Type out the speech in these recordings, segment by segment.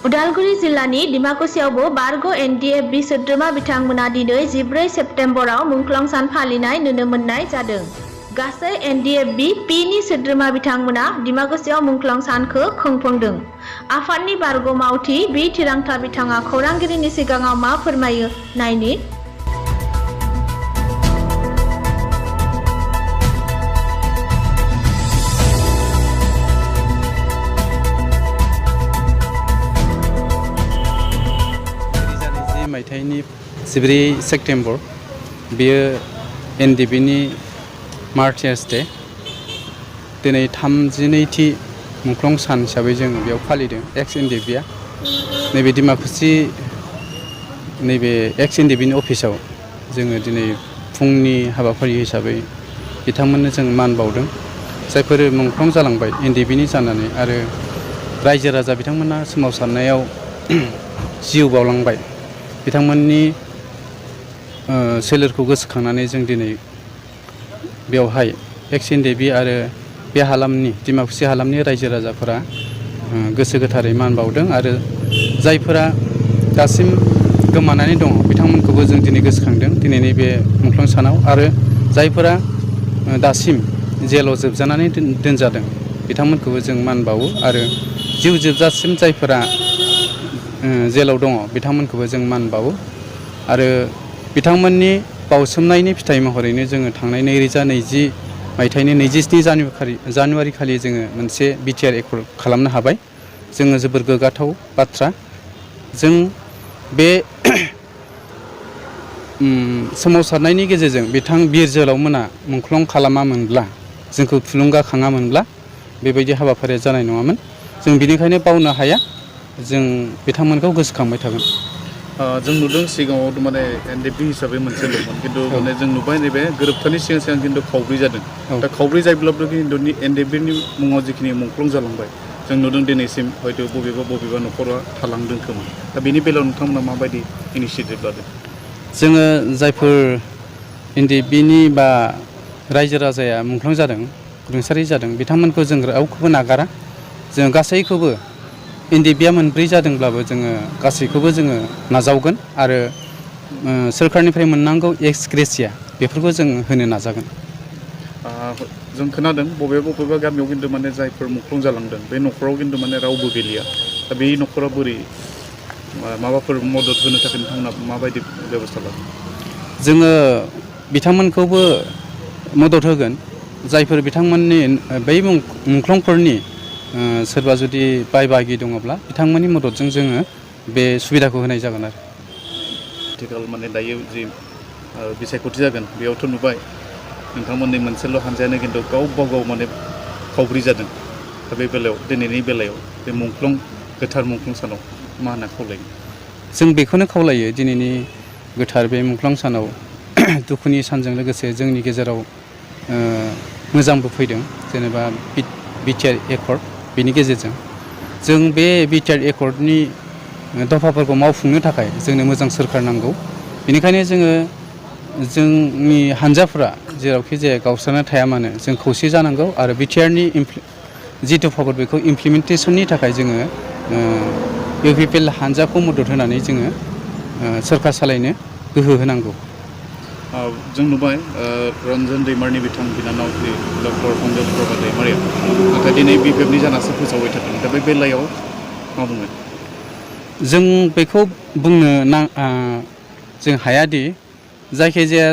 उदालगुरि जिल्लानि डिमाकुसियावबो बारग' एनडिएफबि सोद्रोमा बिथांमोना दिनै 14 सेप्तेम्बराव मुंख्लं सान फालिनाय नुनो मोननाय जादों। गासै एनडिएफबि पिनि सोद्रोमा बिथांमोना डिमाकुसियाव मुंख्लं सानखौ खुंफुंदों। आफादनि बारग' मावथि बि थिरांथा बिथाङा खौरांगिरिनि सिगाङाव मा फोरमायो नायनि। मायथाइनि 14 सेप्तेम्बर बेयो एनडिएफबिनि मार्टियार्स डे। दिनै 32थि मुंख्लं सान हिसाबै जों बेयाव फालिदों एक्स एनडिएफबिआ। नैबे डिमाकुसि नैबे एक्स एनडिएफबिनि अफिसाव जोङो दिनै फुंनि हाबाफारि हिसाबै बिथांमोननो जों मान बावदों, जायफोर मुंख्लं जालांबाय एनडिएफबिनि जानानै आरो रायजो राजा बिथांमोना सोमावसारनायाव जिउ बावलांबाय। बिथांमोननि सोलेरखौ गोसोखांनानै जों दिनै बेवहाय एक्स एनडिएफबि आरो बे हालामनि डिमाकुसि हालामनि रायजो राजाफोरा गोसो गोथारै मान बावदों आरो जायफोरा दासिम गोमानानै दङ बिथांमोनखौबो जों दिनै गोसोखांदों दिनैनि बे मुंख्लं सानाव। आरो जायफोरा दासिम जेलाव जोबजानानै दोनजादों बिथांमोनखौबो जों मान बावो आरो जिउ जोबजासिम जायफोरा जेलाव दङ बिथांमोनखौबो जों मान बावो आरो बिथांमोननि बावसोमनायनि फिथाइ महरैनो जोङो थांनाय 2020 मायथाइनि 27 जानुवारि खालि जोङो मोनसे बिटिआर एकर्ड खालामनो हाबाय। जोङो जोबोर गोग्गाथाव बाथ्रा। जों बे सोमावसारनायनि गेजेरजों बिथां बिर जोहोलावमोना मुंख्लं खालामामोनब्ला, जोंखौ थुलुंगाखाङामोनब्ला बेबायदि हाबाफारिया जानाय नङामोन। जों बिनिखायनो बावनो हाया, जों बिथांमोनखौ गोसोखांबाय थागोन। जों नुदों सिगाङाव माने एनडिएफबि हिसाबै मोनसेल'मोन, खिन्थु माने जों नुबाय नैबे गोरोबथानि सिगां खिन्थु खावब्रै जादों। दा खावब्रै जायोब्लाबो खिन्थु एनडिएफबिनि मुङाव जिखिनि मुंख्लं जालांबाय जों नुदों दिनैसिम हयथ' बबेबा न'खरा थालांदों खोमा। दा बेनि बेलायाव नोंथांमोना माबायदि इनिसियेटिभ लादों? जोङो जायफोर एनडिएफबिनि बा रायजो राजाया मुंख्लं जादों, रुंसारि जादों, बिथांमोनखौ जों रावखौबो नागारा। जों गासैखौबो एनडिएफबिआ मोनब्रै जादोंब्लाबो जोङो गासैखौबो जोङो नाजावगोन आरो सोरखारनिफ्राय मोननांगौ एक्स ग्रेसिया बेफोरखौ जों होनो नाजागोन। जों खोनादों बबेबा गामियाव खिन्थु माने जायफोर मुंख्लं जालांदों बे न'खराव खिन्थु माने रावबो गैलिया। दा बे न'खरा बोरै माबाफोर मदद होनो थाखाय नोंथांमोना माबायदि बेबस्था लागोन? जोङो बिथांमोनखौबो मदद होगोन। जायफोर बिथांमोननि बै मुंख्लंफोरनि सोरबा जुदि बाय बाहागि दङब्ला बिथांमोननि मददजों जोङो बे सुबिदाखौ होनाय जागोन आरो। आथिखाल माने दायो जि बिसायख'थि जागोन बेयावथ' नुबाय नोंथांमोननि मोनसेल' हानजायानो खिन्थु गावबा गाव माने खावब्रै जादों। दा बे बेलायाव दिनैनि बेलायाव बे गोथार मुंख्लं सानाव मा होनना खावलायो? जों बेखौनो खावलायो दिनैनि गोथार बे मुंख्लं सानाव दुखुनि सानजों लोगोसे जोंनि गेजेराव मोजांबो फैदों, जेनेबा बिटिआर एकर्ड। बेनि गेजेरजों जों बे बिटिआर एकर्डनि दफाफोरखौ मावफुंनो थाखाय जोंनो मोजां सोरखार नांगौ। बेनिखायनो जोंनि हानजाफोरा जेरावखि जाया गावस्राना थाया मानो जों खौसे जानांगौ आरो बिटिआरनि जि दफाफोर बेखौ इमप्लिमेन्टेसननि थाखाय जोङो इउपिपिएल हानजाखौ मदद होनानै जोङो सोरखार सालायनो गोहो होनांगौ। जों नुबाय रन्जन दैमारिनि बिथां बिनानाव डक्टर अंजन प्रभा दैमारिया नाथाय दिनै बिपिएफनि जानासो फोसावबाय थादों। दा बे बेलायाव मा बुंगोन? जों बेखौ बुंनो जों हायादि जायखिजाया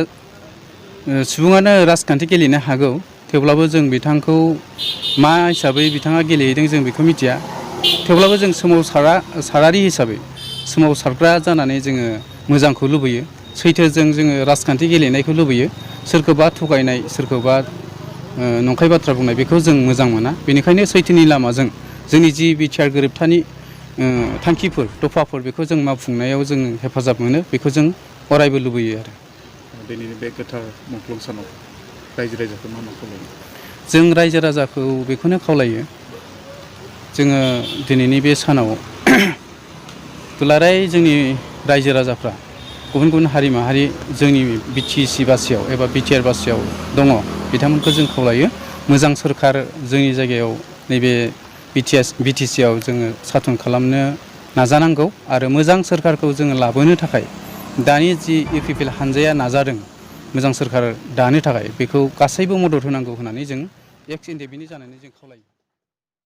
सुबुङानो राजखान्थि गेलेनो हागौ, थेवब्लाबो जों बिथांखौ मा हिसाबै बिथाङा गेलेहैदों जों बेखौ मिथिया। थेवब्लाबो जों सोमावसारारि हिसाबै सोमावसारग्रा जानानै जोङो मोजांखौ लुबैयो, सैथोजों जोङो राजखान्थि गेलेनायखौ लुबैयो। सोरखौबा थगायनाय, सोरखौबा नंखाय बाथ्रा बुंनाय बेखौ जों मोजां मोना। बेनिखायनो सैथोनि लामाजों जोंनि जि बिटिआर गोरोबथानि थांखिफोर दफाफोर बेखौ जों मावफुंनायाव जों हेफाजाब मोनो, बेखौ जों अरायबो लुबैयो आरो। दिनैनि बे गोथार मुंख्लं सानाव रायजो राजाखौ मा खावलायो? जों रायजो राजाखौ बेखौनो खावलायो, जोङो दिनैनि बे सानाव दुलाराय जोंनि रायजो राजाफ्रा गुबुन गुबुन हारि माहारि जोंनि बिटिसि बासियाव एबा बिटिआर बासियाव दङ, बिथांमोनखौ जों खावलायो मोजां सोरखार जोंनि जायगायाव नैबे बिटिसिआव जोङो सासन खालामनो नाजानांगौ आरो मोजां सोरखारखौ जोङो लाबोनो थाखाय दानि जि इउपिपिएल हानजाया नाजादों मोजां सोरखार दानो थाखाय बेखौ गासैबो मदद होनांगौ होननानै जों एक्स एनडिएफबि नि जानानै जों खावलायो।